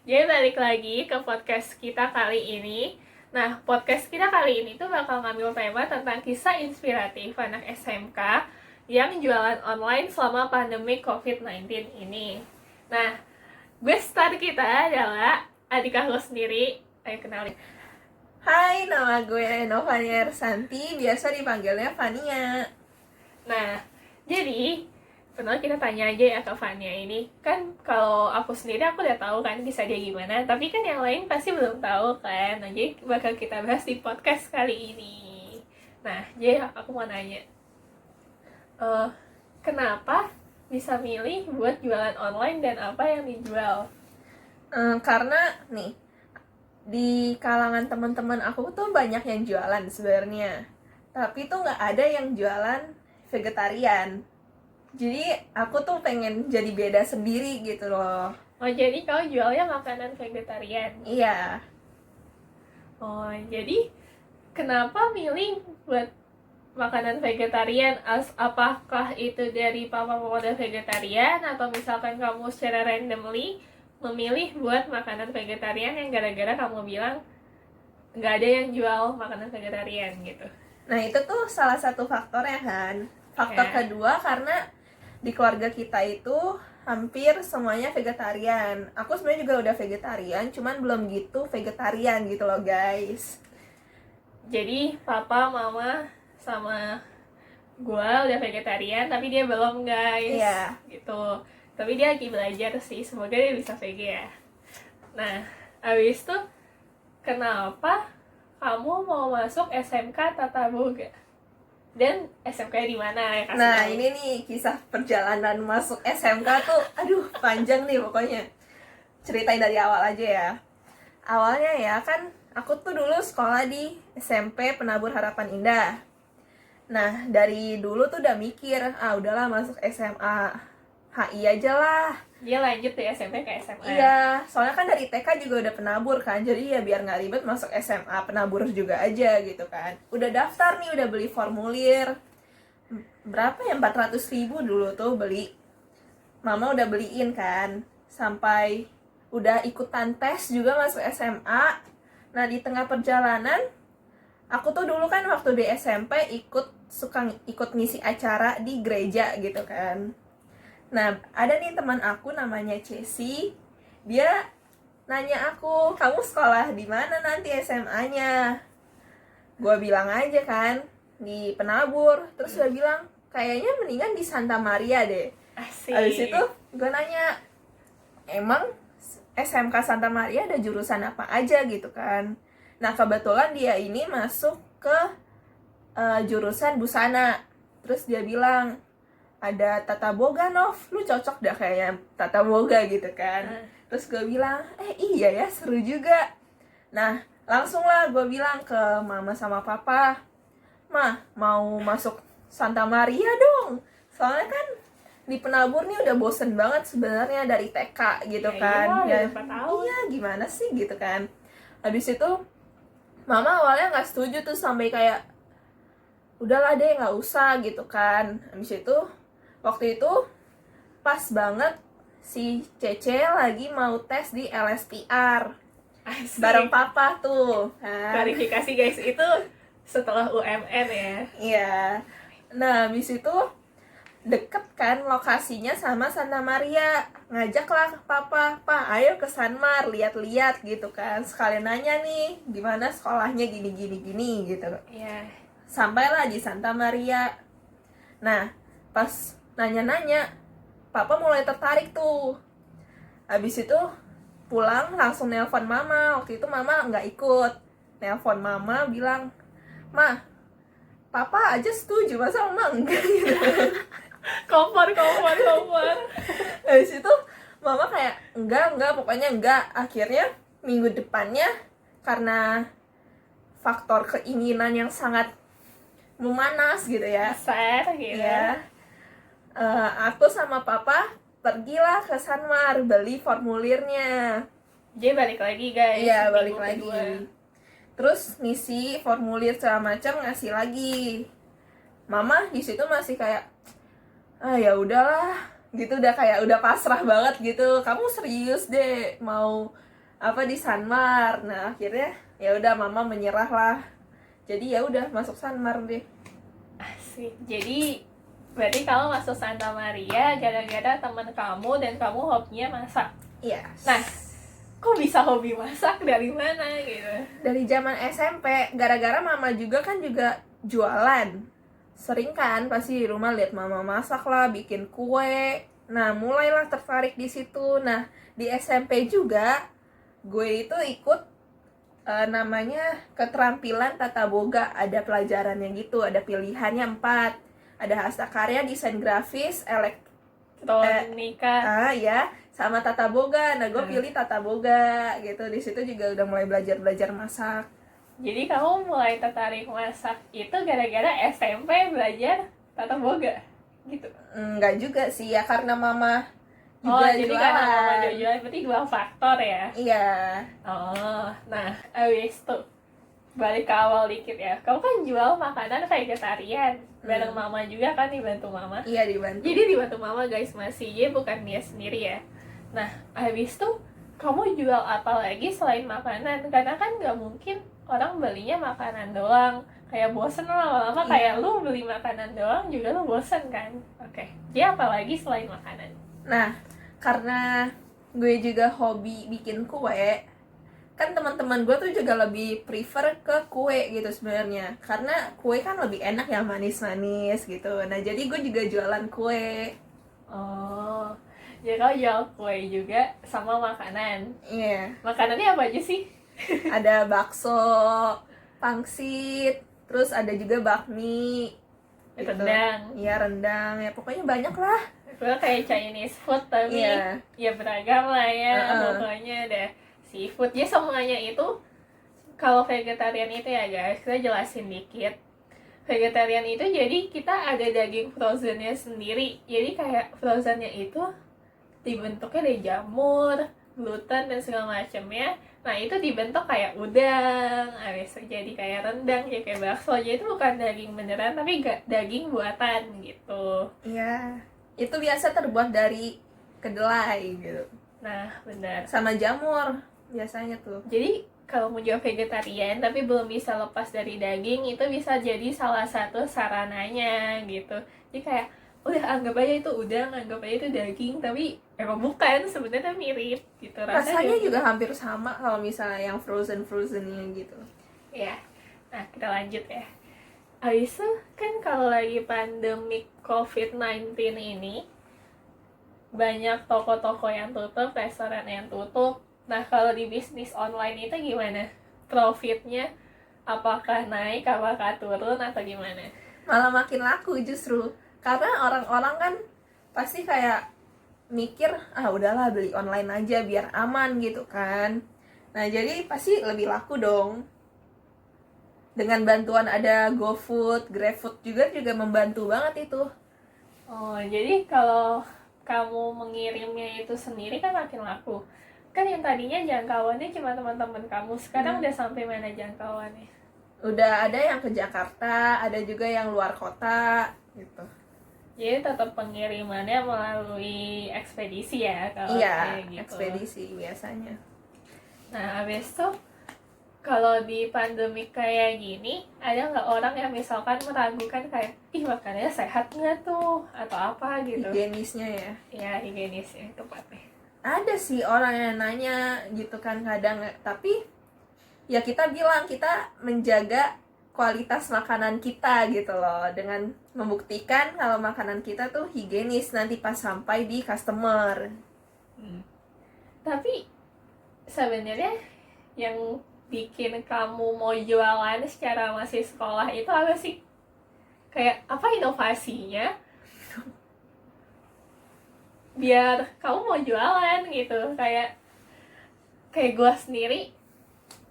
Jadi balik lagi ke podcast kita kali ini. Nah, podcast kita kali ini tuh bakal ngambil tema tentang kisah inspiratif anak SMK yang jualan online selama pandemi COVID-19 ini. Nah, guest star kita adalah adik aku sendiri. Ayo kenalin. Hai, nama gue Novania Ersanti, biasa dipanggilnya Fania. Nah, jadi pertama kita tanya aja ya ke Fania ini. Kan kalau aku sendiri aku udah tahu kan kisah dia gimana, tapi kan yang lain pasti belum tahu kan. Nah, jadi bakal kita bahas di podcast kali ini. Nah, jadi aku mau nanya, kenapa bisa milih buat jualan online dan apa yang dijual? Karena nih, di kalangan teman-teman aku tuh banyak yang jualan sebenarnya, tapi tuh nggak ada yang jualan vegetarian. Jadi aku tuh pengen jadi beda sendiri gitu loh. Oh, jadi kau jualnya makanan vegetarian? Iya. Oh, jadi kenapa milih buat makanan vegetarian? Apakah itu dari papa mama udah vegetarian, atau misalkan kamu secara randomly memilih buat makanan vegetarian yang gara-gara kamu bilang nggak ada yang jual makanan vegetarian gitu? Nah itu tuh salah satu faktornya kan. Faktor Ya. kedua karena di keluarga kita itu hampir semuanya vegetarian. Aku sebenarnya juga udah vegetarian, cuman belum gitu vegetarian gitu loh guys. Jadi papa, mama, sama gua udah vegetarian, tapi dia belum guys. Iya. Gitu. Tapi dia lagi belajar sih, semoga dia bisa vege ya. Nah, abis itu kenapa kamu mau masuk SMK Tata Boga? Dan SMK di mana ya? Kasih Nah tahu. ini nih kisah perjalanan masuk SMK tuh, aduh panjang nih pokoknya. Ceritain dari awal aja ya. Awalnya ya kan aku tuh dulu sekolah di SMP Penabur Harapan Indah. Nah dari dulu tuh udah mikir, udahlah masuk SMA HI aja lah. Dia lanjut dari SMP ke SMA. Iya, soalnya kan dari TK juga udah penabur kan, jadi ya biar nggak ribet masuk SMA penabur juga aja gitu kan. Udah daftar nih, udah beli formulir. Berapa ya, 400.000 dulu tuh beli. Mama udah beliin kan, sampai udah ikutan tes juga masuk SMA. Nah di tengah perjalanan, aku tuh dulu kan waktu di SMP suka ikut ngisi acara di gereja gitu kan. Nah, ada nih teman aku namanya Cesi. Dia nanya aku, "Kamu sekolah di mana nanti SMA-nya?" Gua bilang aja kan, di Penabur. Terus dia bilang, "Kayaknya mendingan di Santa Maria deh." Asik. Habis itu gue nanya, "Emang SMK Santa Maria ada jurusan apa aja gitu kan?" Nah, kebetulan dia ini masuk ke jurusan busana. Terus dia bilang, "Ada Tata Boga, Nov, lu cocok dah kayaknya Tata Boga gitu kan." Terus gue bilang, iya ya, seru juga. Nah langsung lah gue bilang ke mama sama papa, "Mah, mau masuk Santa Maria dong, soalnya kan di Penabur nih udah bosen banget sebenarnya dari TK gitu Ya, kan." iya, udah 4 tahun. Iya, gimana sih gitu kan. Habis itu mama awalnya nggak setuju tuh, sampai kayak udahlah deh nggak usah gitu kan. Habis itu waktu itu pas banget si Cece lagi mau tes di LSPR Asik. bareng papa tuh kan. Klarifikasi guys, itu setelah UMN ya. Iya. Nah habis itu deket kan lokasinya sama Santa Maria. Ngajaklah papa, "Pak, ayo ke Sanmar, lihat-lihat gitu kan. Sekalian nanya nih, gimana sekolahnya gini gitu." Iya. Sampailah di Santa Maria. Nah, pas nanya-nanya, papa mulai tertarik tuh. Habis itu pulang langsung nelpon mama. Waktu itu mama nggak ikut. Nelpon mama bilang, "Ma, papa aja setuju, masa mama enggak?" gitu. Kompor. Habis itu mama kayak, enggak, pokoknya enggak. Akhirnya minggu depannya, karena faktor keinginan yang sangat memanas gitu ya. Besar gitu. Iya. Aku sama papa pergilah ke Sanmar, beli formulirnya. Jadi balik lagi guys. Iya, minggu balik lagi. kedua. Terus ngisi formulir segala macam, ngasih lagi. Mama di situ masih kayak, ya udahlah, gitu, udah kayak udah pasrah banget gitu. "Kamu serius deh mau apa di Sanmar. Nah akhirnya ya udah mama menyerah lah, jadi ya udah masuk Sanmar deh. Asik. Jadi berarti kamu masuk Santa Maria gara-gara teman kamu dan kamu hobinya masak. Iya. Nah, kok bisa hobi masak dari mana gitu? Dari zaman SMP, gara-gara mama juga kan juga jualan. Sering kan pasti di rumah lihat mama masak lah, bikin kue. Nah, mulailah tertarik di situ. Nah, di SMP juga gue itu ikut namanya keterampilan tata boga. Ada pelajarannya gitu, ada pilihannya 4. Ada hastakarya, desain grafis, Elektronika. ya, sama tata boga. Nah, gue pilih tata boga gitu. Di situ juga udah mulai belajar masak. Jadi kamu mulai tertarik masak itu gara-gara SMP belajar tata boga gitu. Enggak juga sih ya, karena mama Oh, juga jadi karena mama jualan. jualan berarti 2 faktor ya. Iya. Oh, nah, abis itu balik ke awal dikit ya. Kamu kan jual makanan vegetarian bareng mama juga kan, dibantu mama. Iya, dibantu. Jadi dibantu mama guys, masih dia bukan dia sendiri ya. Nah, habis itu kamu jual apa lagi selain makanan? Karena kan nggak mungkin orang belinya makanan doang. Kayak bosen lama-lama, kayak lu beli makanan doang juga lu bosen kan. Oke, jadi apa lagi selain makanan? Nah, karena gue juga hobi bikin kue, kan teman-teman gue tuh juga lebih prefer ke kue gitu sebenarnya, karena kue kan lebih enak ya, manis-manis gitu. Nah jadi gue juga jualan kue. Oh, jadi kau jual kue juga sama makanan. Iya. Makanannya apa aja sih? Ada bakso, pangsit, terus ada juga bakmi gitu. Rendang. Iya, rendang, ya pokoknya banyak lah. Gue kayak Chinese food tapi ya beragam lah ya. Pokoknya ada seafood. Jadi semuanya itu, kalau vegetarian itu ya guys, kita jelasin dikit. Vegetarian itu jadi kita ada daging frozennya sendiri. Jadi kayak frozennya itu dibentuknya dari jamur, gluten dan segala macamnya. Nah itu dibentuk kayak udang, habis itu jadi kayak rendang, ya kayak bakso. Jadi itu bukan daging beneran tapi daging buatan gitu. Iya, itu biasa terbuat dari kedelai gitu. Nah benar. Sama jamur biasanya tuh. Jadi kalau mau jual vegetarian tapi belum bisa lepas dari daging, itu bisa jadi salah satu sarananya gitu. Jadi kayak udah anggap aja itu udang, anggap aja itu daging, tapi emang bukan, sebenarnya mirip gitu. Rasanya juga hampir sama kalau misalnya yang frozennya gitu. Ya, nah kita lanjut ya. Abis itu kan kalau lagi pandemik COVID-19 ini, banyak toko-toko yang tutup, restoran yang tutup. Nah kalau di bisnis online itu gimana? Profitnya apakah naik, apakah turun, atau gimana? Malah makin laku justru. Karena orang-orang kan pasti kayak mikir, udahlah beli online aja biar aman gitu kan. Nah jadi pasti lebih laku dong. Dengan bantuan ada GoFood, GrabFood juga membantu banget itu. Oh, jadi kalau kamu mengirimnya itu sendiri kan makin laku. Kan yang tadinya jangkauannya cuma teman-teman kamu, sekarang udah sampai mana jangkauannya? Udah ada yang ke Jakarta, ada juga yang luar kota gitu. Jadi tetap pengirimannya melalui ekspedisi ya kalau Iya, kayak gitu. ekspedisi biasanya. Nah, habis itu kalau di pandemi kayak gini, ada nggak orang yang misalkan meragukan kayak, ih makannya sehat nggak tuh, atau apa gitu? Higienisnya ya? Ya, higienisnya tepatnya. Ada sih orang yang nanya gitu kan kadang, tapi ya kita bilang kita menjaga kualitas makanan kita gitu loh, dengan membuktikan kalau makanan kita tuh higienis nanti pas sampai di customer. Tapi sebenarnya yang bikin kamu mau jualan secara masih sekolah itu apa sih? Kayak apa inovasinya biar kamu mau jualan gitu? Kayak gue sendiri,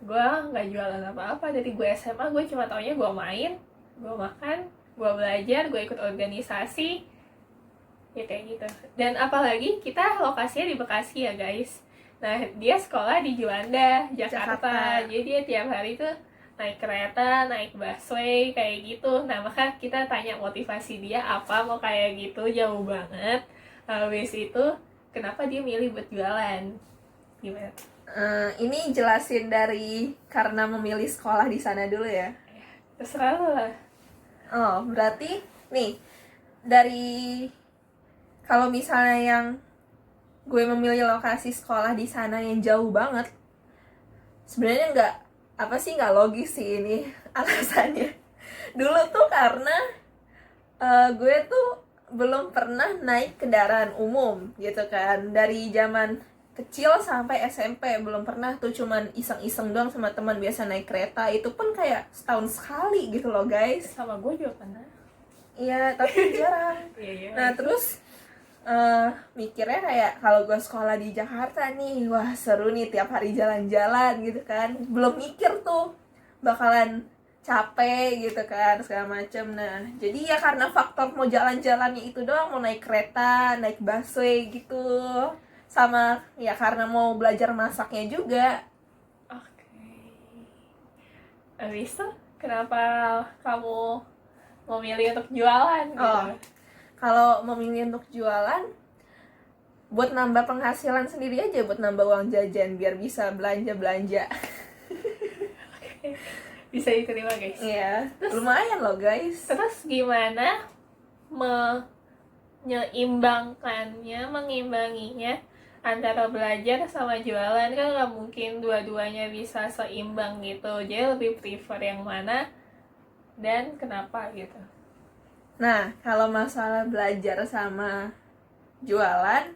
gue nggak jualan apa-apa. Dari gue SMA gue cuma taunya gue main, gue makan, gue belajar, gue ikut organisasi, ya kayak gitu. Dan apalagi kita lokasinya di Bekasi ya guys. Nah dia sekolah di Juanda, Jakarta. Jadi dia tiap hari tuh naik kereta, naik busway kayak gitu. Nah maka kita tanya motivasi dia apa mau kayak gitu, jauh banget. Habis itu kenapa dia milih buat jualan? Gimana? Ini jelasin dari karena memilih sekolah di sana dulu ya. Terserah lo lah. Oh, berarti nih dari kalau misalnya yang gue memilih lokasi sekolah di sana yang jauh banget, sebenarnya nggak logis sih ini alasannya. Dulu tuh karena gue tuh belum pernah naik kendaraan umum gitu kan, dari zaman kecil sampai SMP belum pernah tuh, cuman iseng-iseng doang sama teman biasa naik kereta, itu pun kayak setahun sekali gitu loh guys. Sama gue juga pernah. Iya tapi jarang. Iya. Nah terus mikirnya kayak kalau gue sekolah di Jakarta nih, wah seru nih tiap hari jalan-jalan gitu kan, belum mikir tuh bakalan capek gitu kan segala macem. Nah jadi ya karena faktor mau jalan-jalannya itu doang, mau naik kereta, naik busway gitu, sama ya karena mau belajar masaknya juga. Oke. Habis itu kenapa kamu memilih untuk jualan gitu? Oh. Kalau memilih untuk jualan, buat nambah penghasilan sendiri aja, buat nambah uang jajan biar bisa belanja-belanja. Bisa diterima guys. Iya, lumayan loh guys. Terus gimana mengimbanginya antara belajar sama jualan? Kan nggak mungkin dua-duanya bisa seimbang gitu. Jadi lebih prefer yang mana dan kenapa gitu? Nah, kalau masalah belajar sama jualan,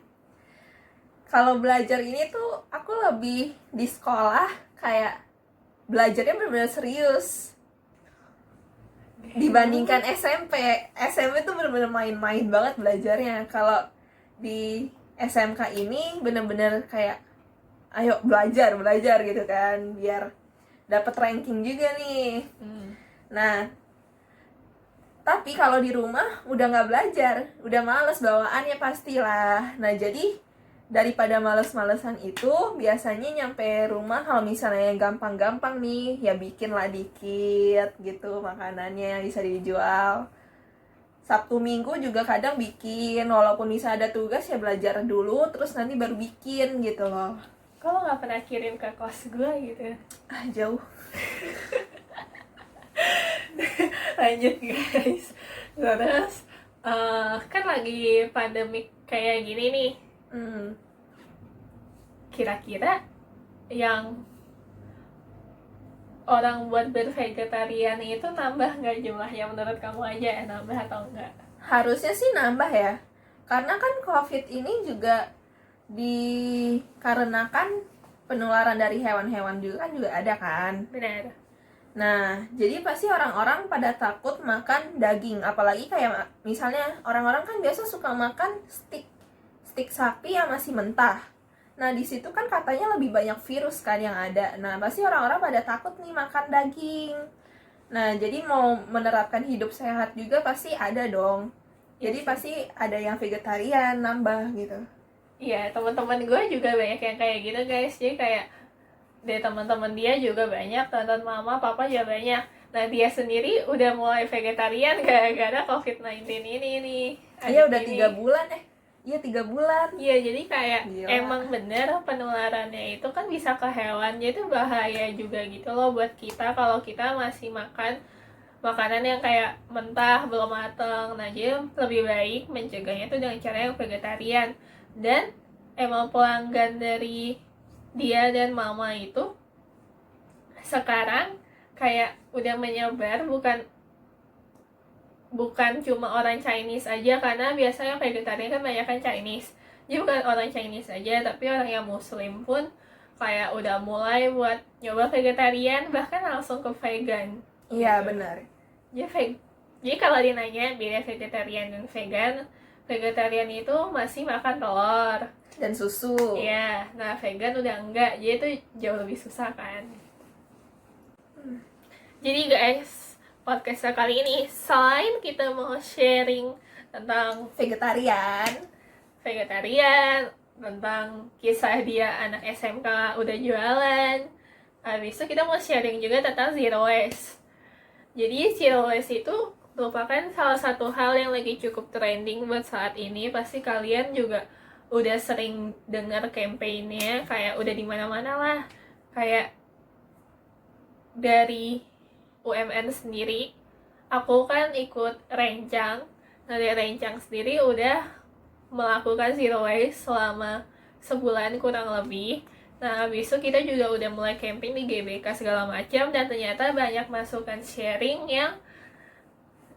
kalau belajar ini tuh aku lebih di sekolah kayak belajarnya benar-benar serius dibandingkan SMP. SMP tuh benar-benar main-main banget belajarnya. Kalau di SMK ini benar-benar kayak ayo belajar gitu kan, biar dapat ranking juga nih. Nah, tapi kalau di rumah udah nggak belajar, udah males bawaannya pastilah. Nah jadi daripada males-malesan itu, biasanya nyampe rumah kalau misalnya yang gampang-gampang nih, ya bikin lah dikit gitu makanannya yang bisa dijual. Sabtu Minggu juga kadang bikin, walaupun bisa ada tugas ya belajar dulu, terus nanti baru bikin gitu loh. Kalau nggak pernah kirim ke kos gue gitu? Jauh. Lanjut guys. Terus kan lagi pandemik kayak gini nih. Kira-kira yang orang buat bervegetarian itu nambah nggak jumlahnya menurut kamu aja, nambah atau enggak? Harusnya sih nambah ya, karena kan COVID ini juga dikarenakan penularan dari hewan-hewan juga kan juga ada kan. Benar. Nah, jadi pasti orang-orang pada takut makan daging, apalagi kayak misalnya orang-orang kan biasa suka makan steak sapi yang masih mentah. Nah, di situ kan katanya lebih banyak virus kan yang ada. Nah, pasti orang-orang pada takut nih makan daging. Nah, jadi mau menerapkan hidup sehat juga pasti ada dong. Jadi pasti ada yang vegetarian nambah gitu. Iya, teman-teman gue juga banyak yang kayak gitu guys. Jadi kayak dari teman-teman dia juga banyak, tonton mama, papa juga banyak. Nah, dia sendiri udah mulai vegetarian gara-gara COVID-19 ini nih. Iya, udah 3 bulan. Iya 3 bulan. Iya, jadi kayak Gila. emang bener penularannya itu kan bisa ke hewan, jadi itu bahaya juga gitu loh buat kita kalau kita masih makan makanan yang kayak mentah, belum matang. Nah, jadi lebih baik mencegahnya itu dengan cara yang vegetarian. Dan emang pelanggan dari dia dan mama itu sekarang kayak udah menyebar, bukan cuma orang Chinese aja, karena biasanya vegetarian kan banyak kan Chinese. Jadi bukan orang Chinese aja, tapi orang yang Muslim pun kayak udah mulai buat nyoba vegetarian, bahkan langsung ke vegan. Iya, benar. Jadi kalau dinanya beda vegetarian dan vegetarian itu masih makan telur dan susu. Iya, nah vegan udah enggak, jadi itu jauh lebih susah kan. Jadi guys, podcast kali ini selain kita mau sharing tentang vegetarian, tentang kisah dia anak SMK udah jualan, habis itu kita mau sharing juga tentang zero waste. Jadi zero waste itu merupakan salah satu hal yang lagi cukup trending buat saat ini. Pasti kalian juga udah sering dengar campaign-nya, kayak udah di mana-mana lah. Kayak dari UMN sendiri, aku kan ikut Rencang. Nah, dari Rencang sendiri udah melakukan zero waste selama sebulan kurang lebih. Nah, habis itu kita juga udah mulai camping di GBK segala macam, dan ternyata banyak masukan sharing yang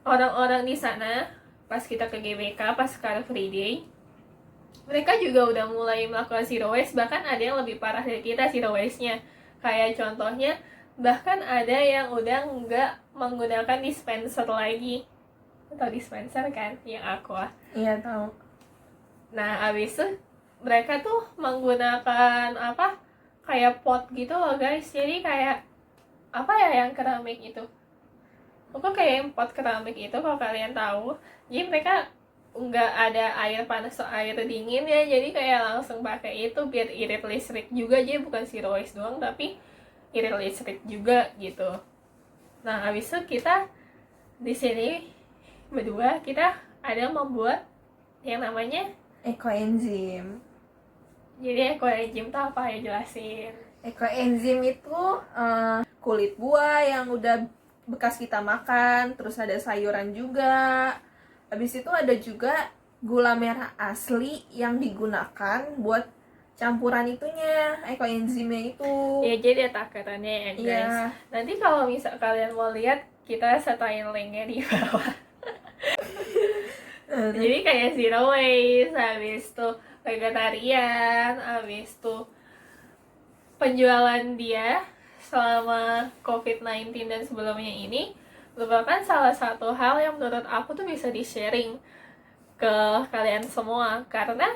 orang-orang di sana pas kita ke GBK, pas Car Free Day, mereka juga udah mulai melakukan zero waste, bahkan ada yang lebih parah dari kita zero waste-nya. Kayak contohnya, bahkan ada yang udah nggak menggunakan dispenser lagi. Atau dispenser kan, yang aqua. Iya tahu. Nah, abis itu mereka tuh menggunakan apa? Kayak pot gitu loh guys. Jadi kayak apa ya yang keramik itu? Apa kayak yang pot keramik itu kalau kalian tahu. Jadi mereka nggak ada air panas atau air dingin ya. Jadi kayak langsung pakai itu biar irit listrik juga. Jadi bukan zero waste doang tapi irit listrik juga gitu. Nah, abis itu kita di sini berdua kita ada membuat yang namanya Ekoenzim. jadi ekoenzim itu apa ya, jelasin. Ekoenzim itu kulit buah yang udah bekas kita makan, terus ada sayuran juga. Habis itu ada juga gula merah asli yang digunakan buat campuran itunya, ekoenzimnya itu. Ya, jadi ada takarannya ya guys. Iya. Nanti kalau misal kalian mau lihat, kita sertain linknya di bawah. Jadi kayak zero waste, habis itu vegetarian, habis itu penjualan dia selama COVID-19 dan sebelumnya ini merupakan salah satu hal yang menurut aku tuh bisa di-sharing ke kalian semua, karena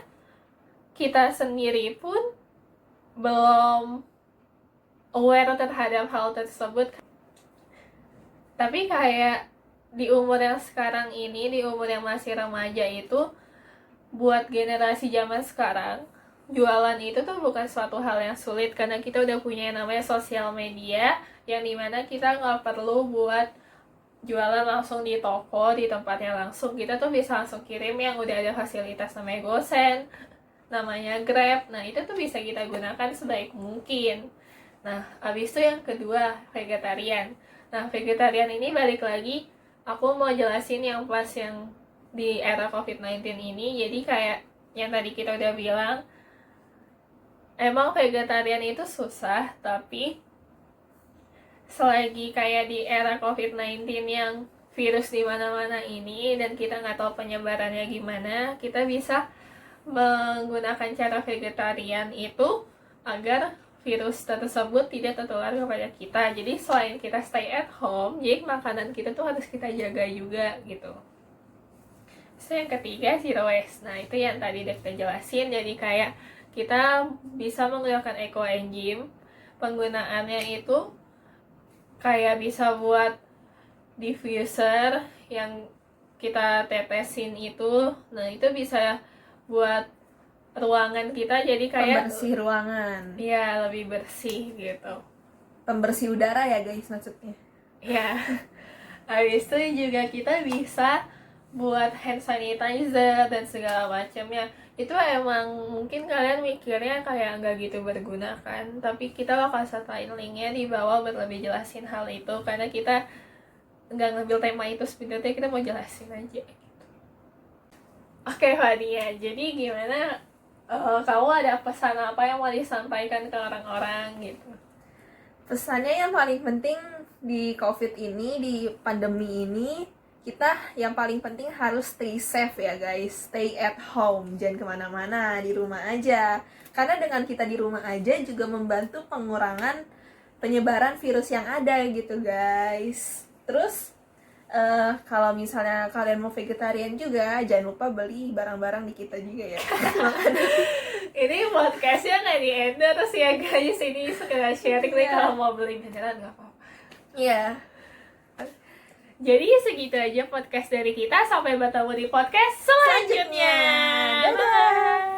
kita sendiri pun belum aware terhadap hal tersebut. Tapi kayak di umur yang sekarang ini, di umur yang masih remaja itu, buat generasi zaman sekarang, jualan itu tuh bukan suatu hal yang sulit, karena kita udah punya yang namanya sosial media, yang dimana kita nggak perlu buat jualan langsung di toko, di tempatnya langsung. Kita tuh bisa langsung kirim yang udah ada fasilitas namanya GoSend, namanya Grab. Nah, itu tuh bisa kita gunakan sebaik mungkin. Nah, abis itu yang kedua, vegetarian. Nah, vegetarian ini balik lagi, aku mau jelasin yang pas yang di era COVID-19 ini. Jadi kayak yang tadi kita udah bilang, emang vegetarian itu susah, tapi selagi kayak di era COVID-19 yang virus di mana-mana ini dan kita nggak tahu penyebarannya gimana, kita bisa menggunakan cara vegetarian itu agar virus tersebut tidak tertular kepada kita. Jadi selain kita stay at home, jadi makanan kita tuh harus kita jaga juga gitu. Terus yang ketiga, zero waste. Nah, itu yang tadi udah kita jelasin. Jadi kayak kita bisa menggunakan ekoenzim. Penggunaannya itu kayak bisa buat diffuser yang kita tetesin itu. Nah, itu bisa buat ruangan kita jadi kayak Pembersih ruangan. ya lebih bersih gitu. Pembersih udara ya guys maksudnya. Ya, habis itu juga kita bisa buat hand sanitizer dan segala macamnya. Itu emang mungkin kalian mikirnya kayak nggak gitu berguna kan, tapi kita bakal sertain linknya di bawah buat lebih jelasin hal itu, karena kita nggak ngambil tema itu sebenarnya, kita mau jelasin aja gitu. Oke Fania, jadi gimana, kamu ada pesan apa yang mau disampaikan ke orang-orang gitu? Pesannya yang paling penting di COVID ini, di pandemi ini, kita yang paling penting harus stay safe ya guys. Stay at home, jangan kemana-mana, di rumah aja. Karena dengan kita di rumah aja juga membantu pengurangan penyebaran virus yang ada gitu guys. Terus kalau misalnya kalian mau vegetarian juga, jangan lupa beli barang-barang di kita juga ya. Ini podcastnya nggak di-endorse ya guys, ini sekedar sharing nih, Iya. kalau mau beli beneran nggak apa-apa. Iya. Jadi segitu aja podcast dari kita, sampai bertemu di podcast selanjutnya. Dadah. Bye.